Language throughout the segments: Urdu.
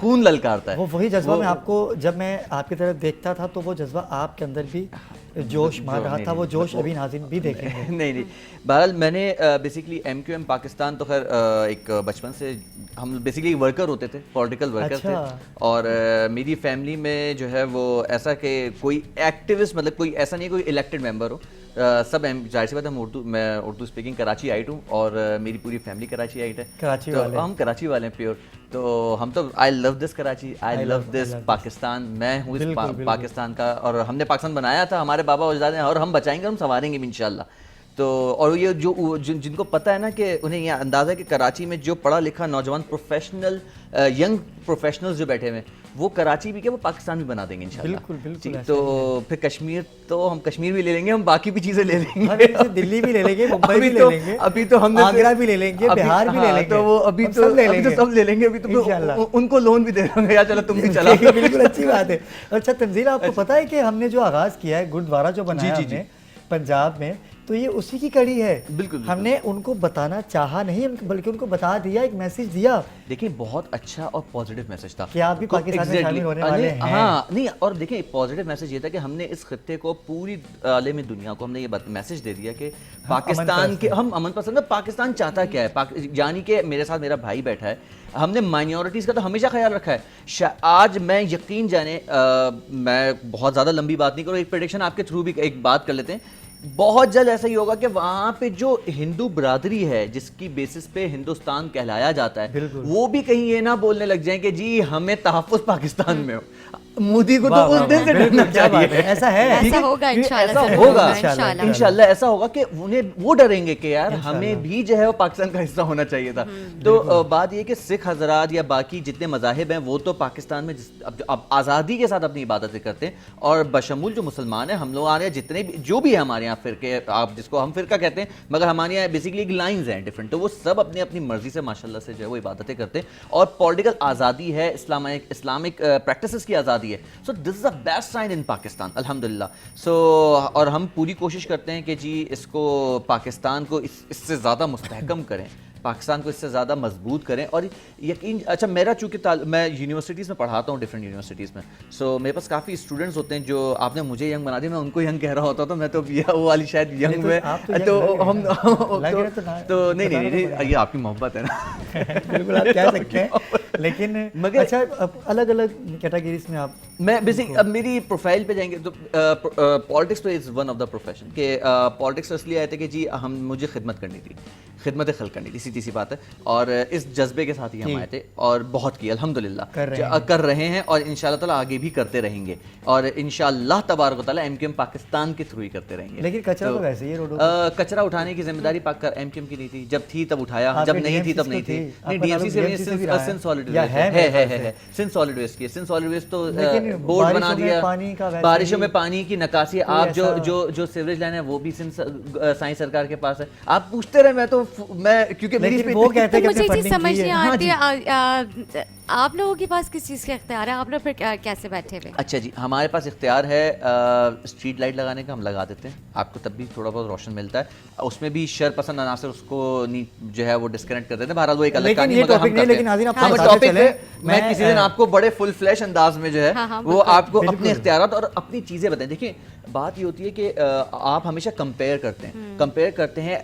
خون للکارتا ہے. وہ وہی جذبہ میں آپ کو جب میں آپ کی طرف دیکھتا تھا تو وہ جذبہ آپ کے اندر بھی جوش مار رہا تھا, وہ جوش ابھی ناظرین بھی دیکھیں گے. نہیں بہرحال میں نے basically M Q M Pakistan تو خیر ایک بچپن سے ہم بیسیکلی ورکر ہوتے تھے, پولیٹیکل ورکر تھے, اور میری فیملی میں جو ہے وہ ایسا کہ کوئی ایکٹیوسٹ مطلب کوئی ایسا نہیں کوئی الیکٹڈ ممبر ہو, سب ظاہر سی بات ہے میں اردو اسپیکنگ کراچی آئٹ ہوں اور میری پوری فیملی کراچی آئٹ ہے, تو ہم کراچی والے ہیں پیور, تو ہم تو آئی لو دس کراچی, آئی لو دس پاکستان, میں ہوں اس پاکستان کا, اور ہم نے پاکستان بنایا تھا, ہمارے بابا اجداد ہیں, اور ہم بچائیں گے, ہم سنواریں گے انشاءاللہ. تو اور یہ جو جن کو پتہ ہے نا کہ انہیں یہ اندازہ ہے کہ کراچی میں جو پڑھا لکھا نوجوان پروفیشنل ینگ پروفیشنلز جو بیٹھے ہوئے ہیں وہ کراچی بھی کیا وہ پاکستان بھی بنا دیں گے انشاءاللہ. بالکل. تو پھر کشمیر تو ہم کشمیر بھی لے لیں گے, ہم باقی بھی چیزیں لے لیں گے, دلی بھی لے لیں گے, ممبئی بھی لے لیں گے, ابھی تو ہم نے آگرہ بھی لے لیں گے, بہار بھی لے لیں گے, تو وہ ابھی تو سب لے لیں گے, ابھی تو ان کو لون بھی دے دیں گے, یا چلو تم بھی چلا. بالکل اچھی بات ہے. اچھا تنزیل, آپ کو پتہ ہے کہ ہم نے جو آغاز کیا ہے گرودوارہ جو بنایا ہم نے پنجاب میں, تو یہ اسی کی کڑی ہے. بالکل ہم نے ان کو بتانا چاہا نہیں بلکہ ان کو بتا دیا, ایک میسج دیا. دیکھیں بہت اچھا اور پازیٹیو میسج تھا کہ آپ بھی پاکستان میں شامل ہونے والے ہیں. ہاں نہیں, اور دیکھیں پازیٹیو میسج یہ تھا کہ ہم نے اس خطے کو پوری عالمی دنیا کو ہم نے یہ میسج دے دیا کہ پاکستان کے ہم امن پسند ہے. پاکستان چاہتا کیا ہے, یعنی کہ میرے ساتھ میرا بھائی بیٹھا ہے, ہم نے مائنورٹیز کا تو ہمیشہ خیال رکھا ہے. آج میں یقین جانے, میں بہت زیادہ لمبی بات نہیں کروں, ایک پریڈکشن آپ کے تھرو بھی ایک بات کر لیتے ہیں. بہت جلد ایسا ہی ہوگا کہ وہاں پہ جو ہندو برادری ہے جس کی بیسس پہ ہندوستان کہلایا جاتا ہے, وہ بھی کہیں یہ نہ بولنے لگ جائیں کہ جی ہمیں تحفظ پاکستان میں ہو. مودی کو تو اس دن سے ڈرنا چاہیے. ایسا ہے, ایسا ہوگا انشاءاللہ ایسا ہوگا کہ انہیں وہ ڈریں گے کہ یار ہمیں بھی جو ہے وہ پاکستان کا حصہ ہونا چاہیے تھا. تو بات یہ کہ سکھ حضرات یا باقی جتنے مذاہب ہیں وہ تو پاکستان میں اب آزادی کے ساتھ اپنی عبادتیں کرتے ہیں, اور بشمول جو مسلمان ہیں, ہم لوگ آ رہے ہیں جتنے بھی جو بھی ہے ہمارے یہاں فرقے, آپ جس کو ہم فرقہ کہتے ہیں مگر ہمارے یہاں بیسیکلی ایک لائنز ہیں ڈفرنٹ, تو وہ سب اپنی اپنی مرضی سے ماشاءاللہ سے جو ہے وہ عبادتیں کرتے ہیں, اور پولیٹیکل آزادی ہے, اسلامک پریکٹسز کی آزادی ہے. So this is the best sign in Pakistan الحمدللہ. سو اور ہم پوری کوشش کرتے ہیں کہ جی اس کو پاکستان کو اس سے زیادہ مستحکم کریں, پاکستان کو اس سے زیادہ مضبوط کریں. اور یقین اچھا میرا چونکہ میں یونیورسٹیز میں پڑھاتا ہوں, ڈفرینٹ یونیورسٹیز میں, سو میرے پاس کافی اسٹوڈنٹس ہوتے ہیں جو آپ نے مجھے ینگ بنا دیا, میں ان کو ینگ کہہ رہا ہوتا, تو میں تو وہ والی شاید ینگ میں, تو ہم تو نہیں یہ آپ کی محبت ہے نا. بالکل آپ کہہ سکتے ہیں, لیکن اچھا الگ الگ کیٹیگریز میں آپ, میں بیسک اب میری پروفائل پہ جائیں گے تو پالیٹکس تو is one of the profession, کہ پالیٹکس اس لیے آئے تھے کہ جی مجھے خدمت کرنی تھی, خدمت خلق کرنی تھی, سیدھی سی بات ہے, اور اس جذبے کے ساتھ ہی ہم آئے تھے, اور بہت کی الحمدللہ کر رہے ہیں, اور انشاءاللہ تعالیٰ آگے بھی کرتے رہیں گے, اور انشاءاللہ تبارک و تعالیٰ ایم کیو ایم پاکستان کے تھرو ہی کرتے رہیں گے. لیکن کچرا تو ویسے ہی روڈوں کچرا اٹھانے کی ذمہ داری ایم کیو ایم کی نہیں تھی, جب تھی تب اٹھایا, جب نہیں تھی تب نہیں تھی. نہیں ڈی ایم سی سے سن سالڈ ویسٹ کی, سن سالڈ ویسٹ تو بورڈ بنا دیا, بارشوں میں پانی کی نکاسی, آپ جو سیوریج لائن ہے وہ بھی سائنس سرکار کے پاس ہے. آپ پوچھتے رہے, میں تو میں کیونکہ وہ کہتے ہیں کہ مجھے چیز سمجھ نہیں آتی, آپ لوگوں کے پاس کس چیز کا اختیار ہے, آپ لوگ پھر کیسے بیٹھے ہوئے؟ اچھا جی, ہمارے پاس اختیار ہے اسٹریٹ لائٹ لگانے کا, ہم لگا دیتے ہیں, آپ کو تب بھی تھوڑا بہت روشن ملتا ہے, اس میں بھی شر پسند عناصر اس کو جو ہے وہ ڈسکنیکٹ کر دیتے ہیں. بہرحال وہ ایک الگ کہانی, مگر ہم ٹاپک پہ میں کسی دن آپ کو بڑے فل فلیش انداز میں جو ہے وہ آپ کو اپنے اختیارات اور اپنی چیزیں بتائیں. دیکھیں بات یہ ہوتی ہے کہ آپ ہمیشہ کمپیئر کرتے ہیں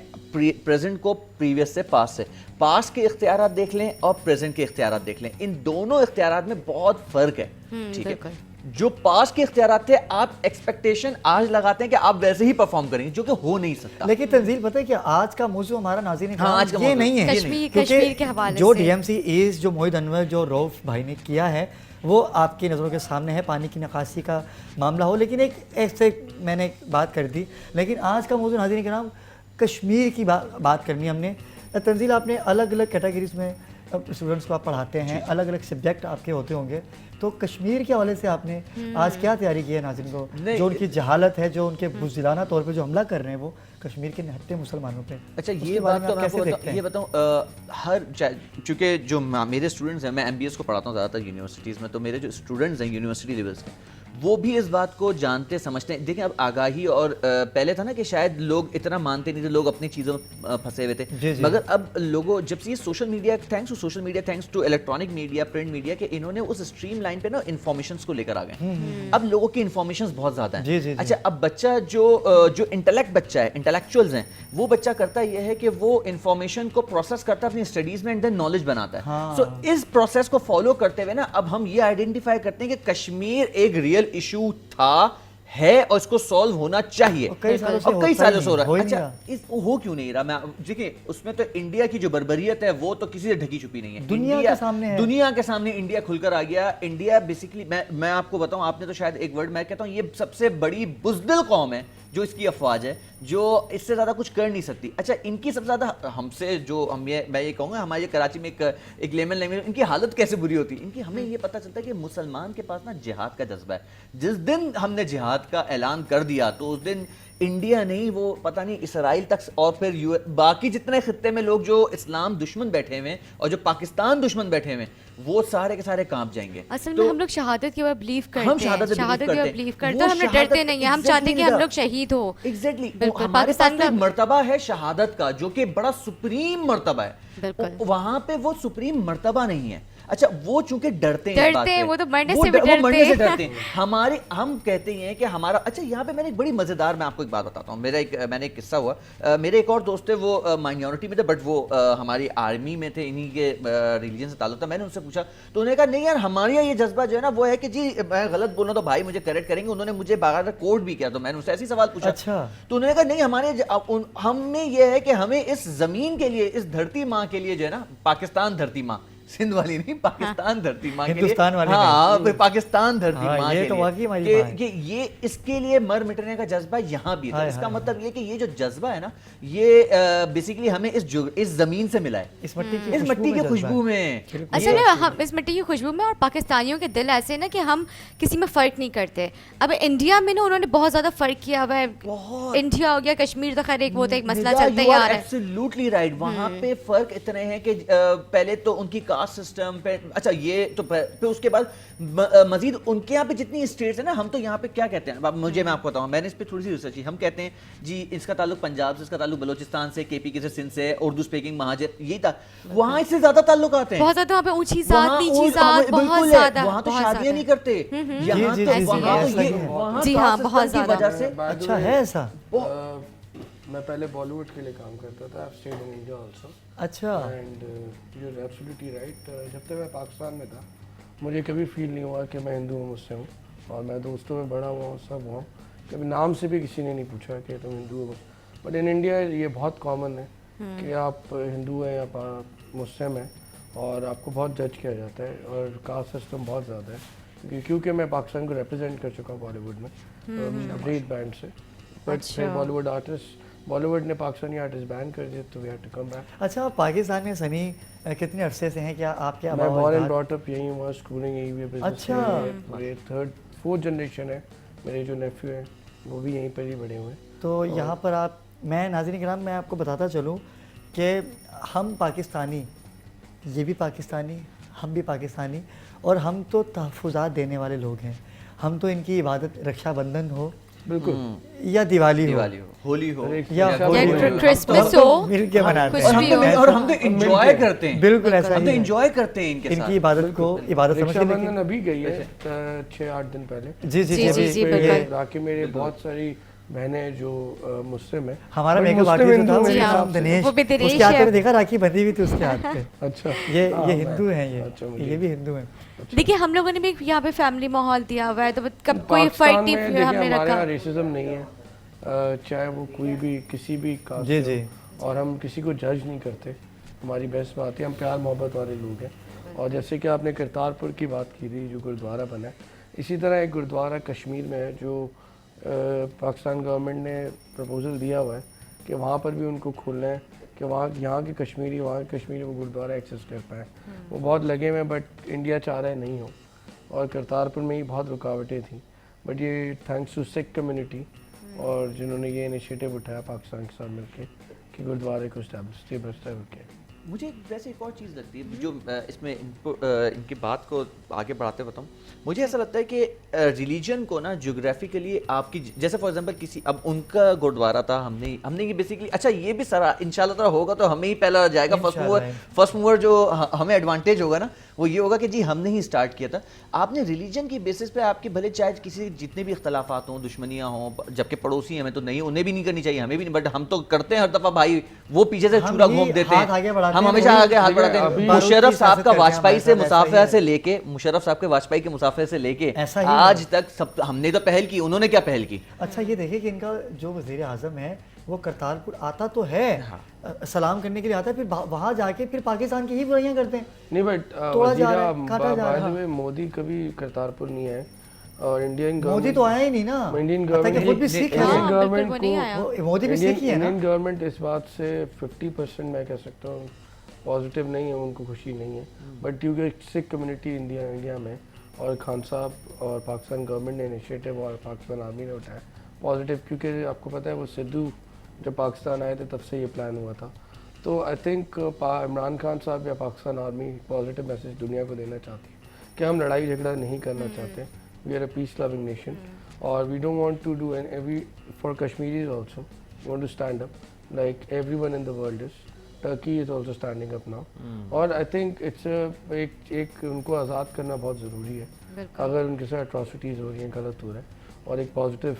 پریزنٹ کو پریویس سے پاسٹ سے. پاسٹ کے اختیارات دیکھ لیں اور پریزنٹ کے اختیارات دیکھ لیں, ان دونوں اختیارات میں بہت فرق ہے. ٹھیک ہے, جو پاسٹ کے اختیارات تھے آپ ایکسپیکٹیشن آج لگاتے ہیں کہ آپ ویسے ہی پرفارم کریں گے, جو کہ ہو نہیں سکتا. لیکن تنزیل پتہ ہے کہ آج کا موضوع ہمارا ناظرین یہ نہیں ہے, کشمیر کے حوالے سے جو ڈی ایم سی ایز جو موحد انور جو روف بھائی نے کیا ہے وہ آپ کی نظروں کے سامنے ہے, پانی کی نکاسی کا معاملہ ہو. لیکن ایک ایسے میں نے بات کر دی, لیکن آج کا موضوع ناظرین کے نام کشمیر کی بات کرنی ہم نے. تنزیل آپ نے الگ الگ کیٹیگریز میں اسٹوڈنٹس کو آپ پڑھاتے ہیں, الگ الگ سبجیکٹ آپ کے ہوتے ہوں گے, تو کشمیر کے حوالے سے آپ نے آج کیا تیاری کی ہے ناظرین کو, جو ان کی جہالت ہے, جو ان کے بزدلانہ طور پہ جو حملہ کر رہے ہیں وہ کشمیر کے نہتے مسلمانوں پہ. اچھا یہ بات تو میں یہ بتاؤں, چونکہ جو میرے اسٹوڈنٹس ہیں, میں ایم بی ایس کو پڑھاتا ہوں زیادہ تر یونیورسٹیز میں, تو میرے جو اسٹوڈنٹس ہیں یونیورسٹی لیولس کے وہ بھی اس بات کو جانتے سمجھتے ہیں. دیکھیں اب آگاہی اور پہلے تھا نا کہ شاید لوگ اتنا مانتے نہیں تھے, لوگ اپنی چیزوں میں پھنسے ہوئے تھے, مگر اب لوگوں جب سے یہ social media, thanks to social media, thanks to electronic media, print media, کہ انہوں نے اس اسٹریم لائن پہ نا انفارمیشنس کو لے کر آ گئے. اب لوگوں کی انفارمیشنز بہت زیادہ ہیں. اچھا اب بچہ جو انٹلیکٹ بچہ ہے, انٹلیکچوئلز ہیں, وہ بچہ کرتا یہ ہے کہ وہ انفارمیشن کو پروسیس کرتا ہے اپنی اسٹڈیز میں اینڈ دین نالج بناتا ہے. سو اس پروسیس کو فالو کرتے ہوئے نا اب ہم یہ آئیڈینٹیفائی کرتے ہیں کہ کشمیر ایک ریئل ایشو تھا, ہے, اور اس کو سالو ہونا چاہیے, اور کئی سالوں سے ہو رہا ہے. اچھا ہو کیوں نہیں رہا؟ میں دیکھیں اس میں تو انڈیا کی جو بربریت ہے وہ تو کسی سے ڈھکی چھپی نہیں ہے. دنیا کے سامنے انڈیا کھل کر آ گیا. انڈیا بیسیکلی میں آپ کو بتاؤں, آپ نے تو شاید ایک ورڈ میں کہتا ہوں, یہ سب سے بڑی بزدل قوم ہے جو اس کی افواج ہے, جو اس سے زیادہ کچھ کر نہیں سکتی. اچھا ان کی سب سے زیادہ ہم سے جو میں یہ کہوں گا, ہمارے کراچی میں ایک لیمن لینگویج, ان کی حالت کیسے بری ہوتی ہے ان کی, ہمیں یہ پتہ چلتا ہے کہ مسلمان کے پاس نا جہاد کا جذبہ ہے. جس دن ہم نے جہاد کا اعلان کر دیا تو اس دن انڈیا نہیں, وہ پتہ نہیں اسرائیل تک اور پھر باقی جتنے خطے میں لوگ جو اسلام دشمن بیٹھے ہوئے ہیں اور جو پاکستان دشمن بیٹھے ہوئے ہیں, وہ سارے کے سارے کانپ جائیں گے. اصل میں ہم لوگ شہادت کے اوپر بلیو کرتے ہیں, ہم شہادت کے اوپر بلیو کرتے ہیں, ہم ڈرتے نہیں ہیں, ہم چاہتے ہیں کہ ہم لوگ شہید ہو. ایگزیکٹلی ہمارے پاس ایک مرتبہ ہے شہادت کا جو کہ بڑا سپریم مرتبہ ہے, وہاں پہ وہ سپریم مرتبہ نہیں ہے. اچھا وہ چونکہ ڈرتے ہیں, وہ تو مرنے سے بھی ڈرتے ہیں. ہم کہتے ہیں کہ ہمارا, اچھا یہاں پہ میں نے ایک بڑی مزیدار, میں آپ کو ایک بات بتاتا ہوں, میں نے ایک قصہ ہوا, میرے ایک اور دوست تھے, وہ مائنورٹی میں تھے بٹ وہ ہماری آرمی میں تھے, انہی کے ریلیجن سے تعلق تھا. میں نے ان سے پوچھا تو انہوں نے کہا نہیں یار ہمارا یہ جذبہ جو ہے نا وہ ہے کہ جی میں غلط بولنا تو بھائی مجھے کریکٹ کریں گے. انہوں نے مجھے باقاعدہ کوڈ بھی کیا, تو میں نے ان سے ایسی سوال پوچھا تو انہوں نے کہا نہیں ہمارے ہم میں یہ ہے کہ ہمیں اس زمین کے لیے, اس دھرتی ماں کے لیے جو ہے نا, پاکستان دھرتی ماں, سندھ والی نہیں, پاکستان دھرتی ماں کے لیے, ہاں پاکستان دھرتی ماں کے لیے, کہ یہ اس کے لیے مر مٹنے کا جذبہ یہاں بھی ہے. اس کا مطلب یہ کہ یہ جو جذبہ ہے نا یہ بیسیکلی ہمیں اس زمین سے ملا ہے, اس مٹی کی خوشبو میں. اصل میں ہم اس مٹی کی خوشبو میں, اور پاکستانیوں کے دل ایسے نا کہ ہم کسی میں فرق نہیں کرتے. اب انڈیا میں نا انہوں نے بہت زیادہ فرق کیا ہوا ہے, انڈیا ہو گیا, کشمیر تو خیر ایک وہ ایک مسئلہ چلتا ہی آ رہا ہے. Absolutely right. وہاں پہ فرق اتنے ہیں کہ پہلے تو ان کی سسٹم پہ, اچھا یہ تو پھر اس کے بعد مزید ان کے یہاں پہ جتنی اسٹیٹس ہیں نا, ہم تو یہاں پہ کیا کہتے ہیں, میں آپ کو بتاؤں, میں نے اس پہ تھوڑی سی ریسرچ کی. ہم کہتے ہیں جی اس کا تعلق پنجاب سے, اس کا تعلق بلوچستان سے, کے پی کے سے, سندھ سے, اردو اسپیکنگ مہاجر, یہی تھا. وہاں اس سے زیادہ تعلق آتے ہیں, بہت زیادہ وہاں پہ اونچی ذات, نیچی ذات, بہت زیادہ. وہاں تو شادیاں نہیں کرتے, یہاں تو جی ہاں بہت زیادہ. اچھا ہے ایسا. میں پہلے بالی ووڈ کے لیے کام کرتا تھا, I've stayed in India also. اچھا. And you're absolutely right. جب تک میں پاکستان میں تھا مجھے کبھی فیل نہیں ہوا کہ میں ہندو ہوں, مجھ سے ہوں, اور میں دوستوں میں بڑا ہوا ہوں, سب ہوا ہوں, کبھی نام سے بھی کسی نے نہیں پوچھا کہ تم ہندو ہو. بٹ ان انڈیا یہ بہت کامن ہے کہ آپ ہندو ہیں یا مسلم ہیں, اور آپ کو بہت جج کیا جاتا ہے, اور کاسٹ سسٹم بہت زیادہ ہے. کیونکہ میں پاکستان کو ریپرزینٹ کر چکا ہوں بالی ووڈ میں بریڈ بینڈ سے, بٹ پھر بالی ووڈ نے پاکستانی آرٹسٹ بین کر دیا تو we had to come back. اچھا پاکستان میں سنی کتنے عرصے سے ہیں, کیا آپ کیا؟ میں بورن اینڈ براٹ اپ یہیں ہوا, اسکولنگ یہیں ہوئی ہے. اچھا. میرے 3rd-4th جنریشن ہے, میرے جو نیفیو ہیں وہ بھی یہیں پر ہی بڑے ہوئے ہیں. تو یہاں پر آپ, میں ناظرین کرام میں آپ کو بتاتا چلوں کہ ہم پاکستانی, یہ بھی پاکستانی, ہم بھی پاکستانی, اور ہم تو تحفظات دینے والے لوگ ہیں. ہم تو ان کی عبادت, رکشا بندھن ہو بالکل, یا دیوالی ہو, ہولی ہو, یا کرسمس ہو, مل کے مناتے ہیں, اور ہم تو انجوائے کرتے ہیں. بالکل ایسا ہم تو انجوائے کرتے ہیں ان کی عبادت کو, عبادت سمجھ کے. بندھن ابھی گئی ہے 6-8 دن پہلے. جی جی جی. راکی میرے بہت ساری بہنیں جو مسلم ہیں, ہمارا میک اپ آرٹسٹ تھا میرے نام دنیش, اس کے ہاتھ میں دیکھا راکھی بندھی ہوئی تھی اس کے ہاتھ پہ. اچھا یہ ہندو ہیں, یہ بھی ہندو ہیں. دیکھیے ہم لوگوں نے بھی یہاں پہ فیملی ماحول دیا ہوا ہے, تو کب کوئی فرق نہیں ہم نے رکھا. ہمارا ریسزم نہیں ہے, چاہے وہ کوئی بھی کسی بھی کاسٹ ہو, اور ہم کسی کو جج نہیں کرتے. ہماری بیسٹ بات ہے, ہم پیار محبت والے لوگ ہیں. اور جیسے کہ آپ نے کرتارپور کی بات کی تھی جو گرودوارہ بنا ہے, اسی طرح ایک گرودوارہ کشمیر میں ہے جو پاکستان گورنمنٹ نے پرپوزل دیا ہوا ہے کہ وہاں پر بھی ان کو کھولنا ہے, کہ وہاں یہاں کے کشمیری, وہاں کے کشمیری وہ گرودوارہ ایکسیس کر پائیں. وہ بہت لگے ہوئے ہیں, بٹ انڈیا چاہ رہا ہے نہیں ہو, اور کرتارپور میں ہی بہت رکاوٹیں تھیں. بٹ یہ تھینکس ٹو سکھ کمیونٹی, اور جنہوں نے یہ انیشیٹو اٹھایا پاکستان کے ساتھ مل کے کہ گرودوارے کو اسٹیبلش کیا. مجھے ویسے ایک اور چیز لگتی ہے جو اس میں ان کی بات کو آگے بڑھاتے بتاؤں، مجھے ایسا لگتا ہے کہ ریلیجن کو نا جیوگرافیکلی آپ کی جیسے فار ایگزامپل کسی اب ان کا گردوارہ تھا، ہم نے یہ بیسیکلی اچھا یہ بھی سارا انشاءاللہ تعالیٰ ہوگا تو ہمیں ہی پہلا جائے گا فرسٹ موور جو ہمیں ایڈوانٹیج ہوگا نا وہ یہ ہوگا کہ جی ہم نے ہی اسٹارٹ کیا تھا. آپ نے ریلیجن کی بیسس پہ آپ کے بھلے چاہے کسی جتنے بھی اختلافات ہوں دشمنیاں ہوں جبکہ پڑوسی ہمیں تو نہیں انہیں بھی نہیں کرنی چاہیے ہمیں بھی نہیں، بٹ ہم تو کرتے ہیں ہر دفعہ بھائی وہ پیچھے سے چورا گھوم دیتے ہیں، ہم ہمیشہ آگے ہاتھ بڑھاتے ہیں. مشرف صاحب کا واجپئی سے مسافرہ سے لے کے مشرف صاحب کے واجپئی کے مسافرے سے لے کے آج تک سب ہم نے تو پہل کی، انہوں نے کیا پہل کی. اچھا یہ دیکھیں کہ ان کا جو وزیر اعظم ہے وہ کرتارپور آتا تو ہے سلام کرنے کے لیے آتا ہے، پھر وہاں جا کے پھر پاکستان کی ہی برائیاں کرتے ہیں. نہیں بٹ مودی کبھی کرتارپور نہیں آئے اور انڈین مودی تو آیا ہی نہیں نا، انڈین گورنمنٹ اس بات سے 50% میں کہہ سکتا ہوں پازیٹیو نہیں ہے، ان کو خوشی نہیں ہے. بٹ کیونکہ سکھ کمیونٹی انڈیا میں اور خان صاحب اور پاکستان گورنمنٹ نے انیشیٹو اور پاکستان آرمی نے اٹھایا پازیٹیو، کیونکہ آپ کو پتہ ہے وہ سدھو جب پاکستان آئے تھے تب سے یہ پلان ہوا تھا. تو آئی تھنک عمران خان صاحب یا پاکستان آرمی پازیٹیو میسیج دنیا کو دینا چاہتی ہے کہ ہم لڑائی جھگڑا نہیں کرنا چاہتے. وی are a peace loving nation اور we don't want to do for Kashmiris also we want to stand up like everyone in the world is. Turkey is also standing up now. اور آئی تھنک اٹس ایک ان کو آزاد کرنا بہت ضروری ہے اگر ان کے ساتھ اٹراسٹیز ہو رہی ہیں، غلط ہو رہا ہے، اور ایک پازیٹیو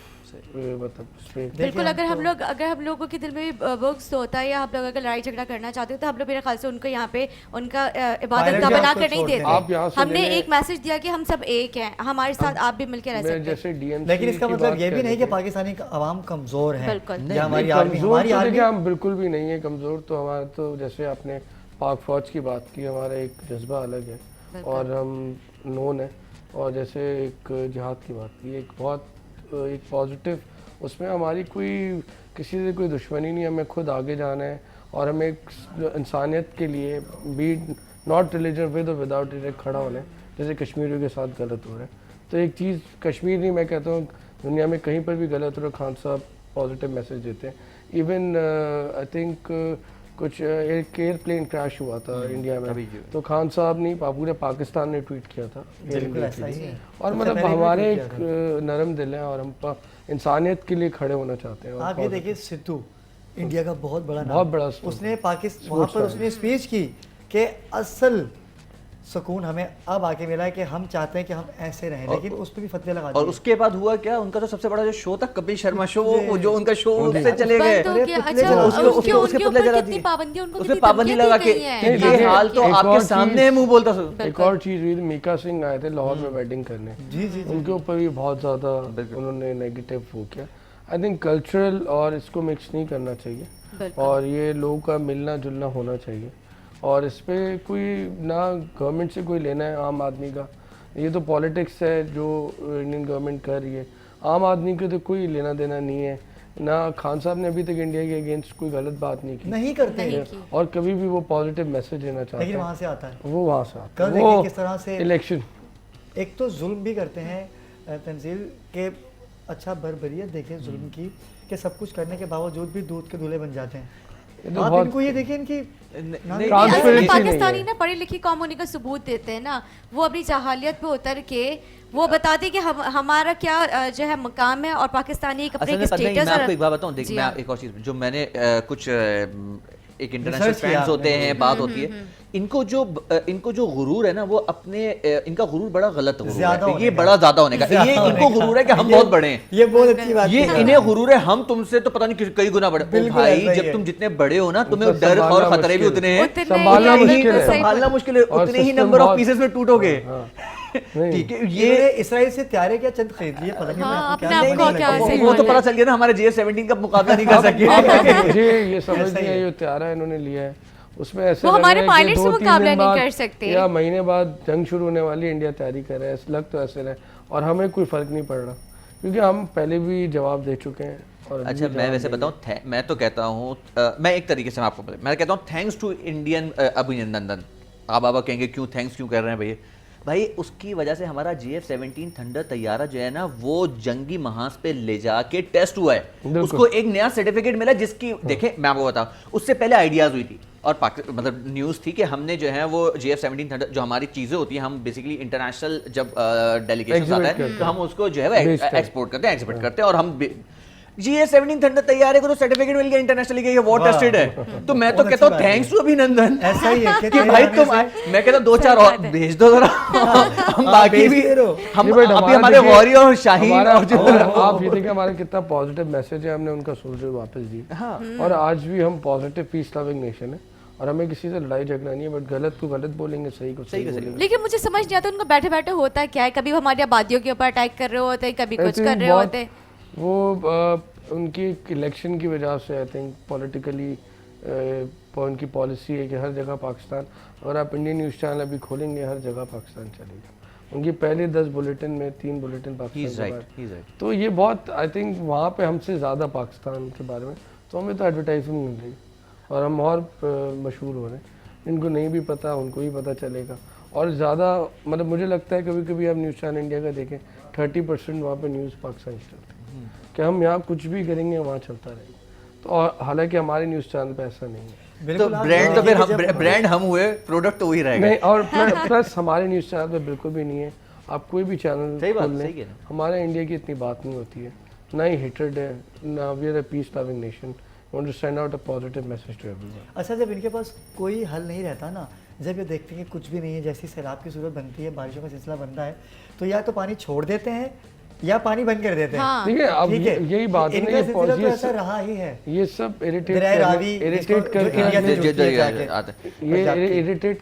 مطلب بالکل. اگر ہم لوگوں کے دل میں بغض ہوتا ہے یا ہم لوگ اگر لڑائی جھگڑا کرنا چاہتے ہو تو ہم لوگ میرے خیال سے ان کو یہاں پہ ان کا عبادت کا بنا کر نہیں دیتے. ہم نے ایک میسج دیا کہ ہم سب ایک ہیں، ہمارے ساتھ آپ بھی مل کے رہ سکتے ہیں. لیکن اس کا مطلب یہ بھی نہیں کہ پاکستانی عوام کمزور ہیں. ہم بالکل بھی نہیں ہے کمزور. تو ہمارا تو جیسے آپ نے پاک فوج کی بات کی، ہمارا ایک جذبہ الگ ہے اور ہم نون ہے. اور جیسے ایک جہاد کی بات کی، ایک بہت ایک پازیٹیو اس میں ہماری کوئی کسی سے کوئی دشمنی نہیں، ہمیں خود آگے جانا ہے اور ہمیں ایک انسانیت کے لیے بی ناٹ ریلیجن ود اور وداؤٹ اٹ کھڑا ہونا ہے. جیسے کشمیریوں کے ساتھ غلط ہو رہا ہے تو ایک چیز کشمیر نہیں، میں کہتا ہوں دنیا میں کہیں پر بھی غلط ہو رہا ہے خان صاحب پازیٹیو میسیج دیتے ہیں. ایون آئی تھنک کچھ ایک ایئر پلین کریش ہوا تھا انڈیا میں تو خان صاحب نہیں پورے پاکستان نے ٹویٹ کیا تھا. اور مطلب ہمارے ایک نرم دل ہیں اور ہم انسانیت کے لیے کھڑے ہونا چاہتے ہیں. آپ یہ دیکھیے سدھو انڈیا کا بہت بڑا اس نے وہاں پر اس نے اسپیچ کی کہ اصل سکون ہمیں اب آ کے ملا ہے کہ ہم چاہتے ہیں کہ ہم ایسے رہیں، لیکن اس پہ بھی فتوی لگا دیا. اور اس کے بعد ہوا کیا، ان کا تو سب سے بڑا جو شو تھا کپل شرما شو، وہ جو ان کا شو اس سے چلے گئے، اس پہ پابندی لگا کے یہ حال تو آپ کے سامنے منہ بولتا. ایک اور چیز ہوئی، میکا سنگھ آئے تھے لاہور میں ویڈنگ کرنے، ان کے اوپر بھی بہت زیادہ انہوں نے نیگیٹو وہ کیا. آئی تھنک کلچرل اور اس کو مکس نہیں کرنا چاہیے اور یہ لوگوں کا ملنا جلنا ہونا چاہیے. اور اس پہ کوئی نہ گورنمنٹ سے کوئی لینا ہے عام آدمی کا، یہ تو پالیٹکس ہے جو انڈین گورنمنٹ کر رہی ہے. عام آدمی کو تو کوئی لینا دینا نہیں ہے. نہ خان صاحب نے ابھی تک انڈیا کے اگینسٹ کوئی غلط بات نہیں کی، نہیں کرتے اور کبھی بھی وہ پازیٹیو میسج دینا چاہتے ہیں. لیکن وہاں سے آتا ہے، وہ وہاں سے آتا ہے. وہ کس طرح سے الیکشن ایک تو ظلم بھی کرتے ہیں تنزیل کے. اچھا بربریت دیکھیں ظلم کی کہ سب کچھ کرنے کے باوجود بھی دودھ کے دولے بن جاتے ہیں. آپ ان کو یہ دیکھیں ان کی پاکستانی نا پڑھی لکھی قوم ہونے کا ثبوت دیتے ہیں نا، وہ اپنی جاہلیت پہ اتر کے وہ بتاتے کہ ہمارا کیا جو ہے مقام ہے اور پاکستانی ایک اپنے اسٹیٹس. میں آپ کو ایک بات بتاؤں، دیکھ میں ایک اور چیز جو میں نے کچھ ایک انٹرنیشنل فرینڈز ہوتے ہیں بات ہوتی ہے، ان کو جو غرور ہے نا وہ اپنے ان کا غرور بڑا غلط غرور ہے، یہ بڑا زیادہ ہونے کا، یہ ان کو غرور ہے کہ ہم بہت بڑے ہیں. یہ بہت اچھی بات ہے. یہ انہیں غرور ہے ہم تم سے تو پتہ نہیں کئی گنا بڑے. بھائی جب تم جتنے بڑے ہو نا تمہیں ڈر اور خطرے بھی اتنے ہیں، سنبھالنا مشکل ہے، اتنے ہی نمبر آف پیسز میں ٹوٹو گے. ٹھیک ہے، یہ اسرائیل سے تیارے کیا چند خرید لیے، پتہ نہیں وہ تو پتہ چل گیا نا ہمارے JF-17 کا مقابلہ نہیں کر سکے. مجھے یہ سمجھ نہیں آئی جو تیارہ انہوں نے لیا ہے اس میں ایسے ہمارے پائلٹ سے مقابلہ نہیں کر سکتے یا مہینے بعد جنگ شروع ہونے والی انڈیا تیاری کر رہا ہے، لگ تو ایسے رہے اور ہمیں کوئی فرق نہیں پڑ رہا کیونکہ ہم پہلے بھی جواب دے چکے ہیں. اچھا میں ویسے بتاؤں، میں تو کہتا ہوں، میں ایک طریقے سے آپ کو میں کہتا ہوں تھینکس ٹو انڈین ابھینندن. آپ بابا کہیں گے کیوں تھینکس کیوں کر رہے ہیں بھائی اس کی وجہ سے ہمارا JF-17 تھنڈر طیارہ جو ہے نا وہ جنگی محاذ پہ لے جا کے ٹیسٹ ہوا ہے، اس کو ایک نیا سرٹیفکیٹ ملا جس کی دیکھیں میں آپ کو بتاؤں اس سے پہلے آئیڈیاز ہوئی تھی اور مطلب نیوز تھی کہ ہم نے جو ہے وہ GF-17 جو ہماری چیزیں ہوتی ہیں, ہم بیسیکلی انٹرنیشنل جب ڈیلیگیشن آتا ہے تو ہم اس کو جو ہے وہ ایکسپورٹ کرتے ہیں, ایکسپورٹ کرتے ہیں, اور ہم GF-17 تھنڈر طیارے کو تو سرٹیفکیٹ مل گیا انٹرنیشنلی کہ یہ وار ٹیسٹڈ ہے. تو میں تو کہتا ہوں تھینکس ٹو ابھینندن, ایسا ہی ہے کہ بھائی تم, میں کہتا ہوں 2-4 اور بھیج دو ذرا, ہم باقی بھی ہم ابھی ہمارے واری اور شاہین اور جو آپ یہ دیکھیں ہمارا کتنا پازیٹیو میسج ہے, ہم نے ان کا سولجر واپس دیے, اور آج بھی ہم پازیٹیو پیس لونگ نیشن ہے, اور ہمیں کسی سے لڑائی جھگڑا نہیں ہے, بٹ غلط کو غلط بولیں گے, صحیح کو صحیح بولیں گے. لیکن مجھے سمجھ نہیں آتا ان کو بیٹھے بیٹھے ہوتا کیا ہے, کبھی وہ ہماری آبادیوں کے اوپر اٹیک کر رہے ہوتے ہیں, کبھی کچھ کر رہے ہوتے ہیں. وہ ان کی الیکشن کی وجہ سے آئی تھنک پولیٹیکلی ان کی پالیسی ہے کہ ہر جگہ پاکستان, اگر آپ انڈین نیوز چینل ابھی کھولیں گے ہر جگہ پاکستان چلے گا. ان کی پہلے 10 بلیٹن میں 3 بلیٹن پاکستان, تو یہ بہت آئی تھنک وہاں پہ ہم سے زیادہ پاکستان کے بارے میں, تو ہمیں تو ایڈورٹائزمنٹ مل رہی اور ہم اور مشہور ہو رہے ہیں. ان کو نہیں بھی پتہ, ان کو ہی پتہ چلے گا. اور زیادہ مطلب مجھے لگتا ہے کبھی کبھی آپ نیوز چینل انڈیا کا دیکھیں 30% وہاں پہ نیوز پاکستان سے چلتے ہیں, کہ ہم یہاں کچھ بھی کریں گے وہاں چلتا رہے گا. تو حالانکہ ہمارے نیوز چینل پہ ایسا نہیں ہے. تو برانڈ تو پھر برانڈ ہم ہوئے, پروڈکٹ تو وہی رہے گا. نہیں, اور پلس ہمارے نیوز چینل پہ بالکل بھی نہیں ہے. آپ کوئی بھی چینل کھول لیں, ہمارے انڈیا کی اتنی بات نہیں ہوتی ہے, نہ ہی ہیٹرڈ ہے, نہ we are a peace loving nation. want to send out a positive message to everyone. اچھا, جب ان کے پاس کوئی حل نہیں رہتا نا, جب یہ دیکھتے ہیں کہ کچھ بھی نہیں ہے, جیسی سیلاب کی صورت بنتی ہے, بارشوں کا سلسلہ بنتا ہے, تو یا تو پانی چھوڑ دیتے ہیں یا پانی بند کر دیتے ہیں. ٹھیک ہے, اب یہی بات ہے نا, یہ پالیسی ایسا رہا ہی ہے. یہ سب اریٹیٹ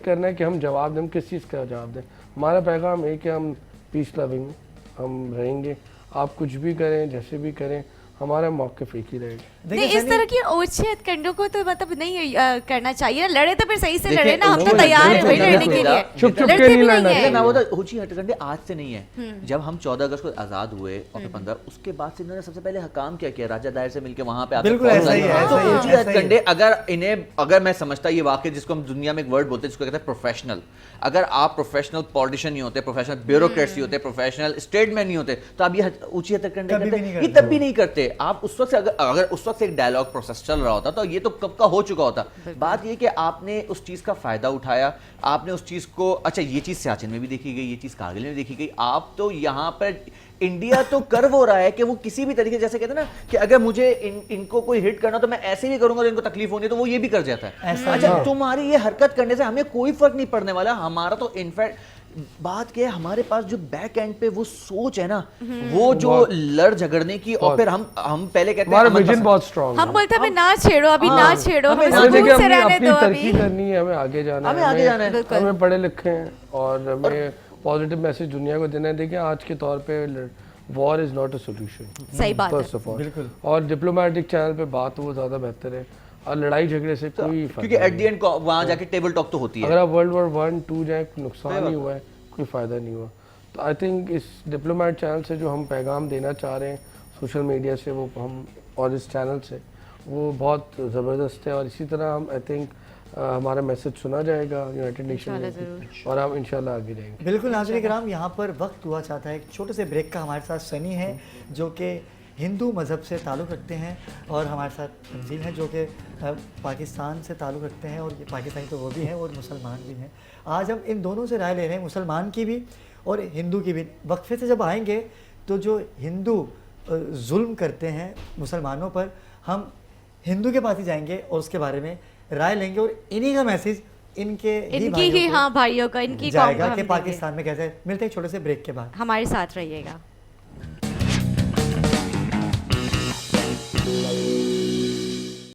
کرنا ہے کہ ہم جواب دیں, ہم کس چیز کا جواب دیں. ہمارا پیغام ایک ہے, ہم پیس لونگ ہم رہیں گے, آپ کچھ بھی کریں جیسے بھی کریں, ہمارا موقف ایک ہی رہے گا. نہیں, اس طرح کی اوچھت کنڈوں کو تو مطلب نہیں کرنا چاہیے. لڑے تو پھر صحیح سے لڑے نا, ہم تو تیار ہیں بھائی لڑنے کے لیے. چھپ چھپ کے نہیں لڑنا ہے نا, وہ تو اوچھی ہٹ کنڈے آج سے نہیں ہے. جب ہم 14 اگست کو آزاد ہوئے اور 15, اس کے بعد سے انہوں نے سب سے پہلے کام کیا کیا, راجہ دائر سے مل کے وہاں پہ آتے. بالکل ایسا ہی ہے. تو اوچھی ہٹ کنڈے اگر انہیں, اگر میں سمجھتا یہ واقعی جس کو ہم دنیا میں ایک ورڈ بولتے ہیں جس کو کہتے ہیں پروفیشنل, اگر آپ پروفیشنل پولیٹیشین نہیں ہوتے, پروفیشنل بیوروکریٹس نہیں ہوتے, پروفیشنل اسٹیٹ مین نہیں ہوتے, تو آپ یہ اونچی ہٹ کنڈے کرتے, یہ تب بھی نہیں کرتے. آپ اس وقت اگر اس وقت ایک ڈائیلاگ پروسیس چل رہا ہوتا تو یہ تو کب کا ہو چکا ہوتا. بات یہ کہ آپ نے اس چیز کا فائدہ اٹھایا, آپ نے اس چیز کو, اچھا یہ چیز سیاچن میں بھی دیکھی گئی, یہ چیز کارگل میں بھی دیکھی گئی. آپ تو یہاں پر انڈیا تو کر وہ رہا ہے کہ وہ کسی بھی طریقے, جیسے کہتے ہیں نا کہ اگر مجھے ان کو کوئی ہٹ کرنا تو میں ایسے بھی کروں گا, ان کو تکلیف ہونی ہے تو وہ یہ بھی کر جاتا ہے. اچھا, تمہاری یہ حرکت کرنے سے ہمیں کوئی فرق نہیں پڑنے والا. ہمارا تو انفیکٹ بات کیا ہے, ہمارے پاس جو بیک اینڈ پہ وہ سوچ ہے نا, وہ جو لڑ جھگڑنے کی, اور پھر ہم پہلے کہتے ہیں ہمارا ویژن بہت اسٹرانگ ہے. ہم بولتے ہیں نہ چھیڑو, ابھی نہ چھیڑو, ہمیں اپنی سے رہنے دو, ترقی کرنی ہے, ہمیں آگے جانا ہے, ہمیں پڑھے لکھے ہیں, اور ہمیں پازیٹیو میسج دنیا کو دینا ہے. دیکھیں آج کے طور پہ وار از ناٹ اے سولوشن, صحیح بات ہے, اور ڈپلومیٹک چینل پہ بات وہ زیادہ بہتر ہے, اور لڑائی جھگڑے سے کوئی فائدہ, کیونکہ ایٹ دی اینڈ وہاں جا کے ٹیبل ٹاک تو ہوتی ہے. اگر آپ ورلڈ وار 1 2 جائیں, نقصان نہیں ہوا ہے, کوئی فائدہ نہیں ہوا. تو آئی تھنک اس ڈپلومیٹ چینل سے جو ہم پیغام دینا چاہ رہے ہیں سوشل میڈیا سے, وہ ہم, اور اس چینل سے, وہ بہت زبردست ہے. اور اسی طرح ہم آئی تھنک ہمارا میسج سنا جائے گا یونائٹڈ نیشن میں, اور ہم انشاءاللہ آگے رہیں گے. بالکل. ناظرین کرام, یہاں پر وقت ہوا چاہتا ہے ایک چھوٹے سے بریک کا. ہمارے ساتھ سنی ہے جو کہ ہندو مذہب سے تعلق رکھتے ہیں, اور ہمارے ساتھ تنزیل ہے جو کہ پاکستان سے تعلق رکھتے ہیں, اور پاکستانی تو وہ بھی ہیں اور مسلمان بھی ہیں. آج ہم ان دونوں سے رائے لے رہے ہیں, مسلمان کی بھی اور ہندو کی بھی. وقفے سے جب آئیں گے تو جو ہندو ظلم کرتے ہیں مسلمانوں پر, ہم ہندو کے پاس ہی جائیں گے اور اس کے بارے میں رائے لیں گے, اور انہی کا میسیج ان کے ہی بھائیوں کا, ان کی جائے گا کہ پاکستان میں کیسے. ملتے ہیں چھوٹے سے بریک کے بعد, ہمارے ساتھ رہیے گا.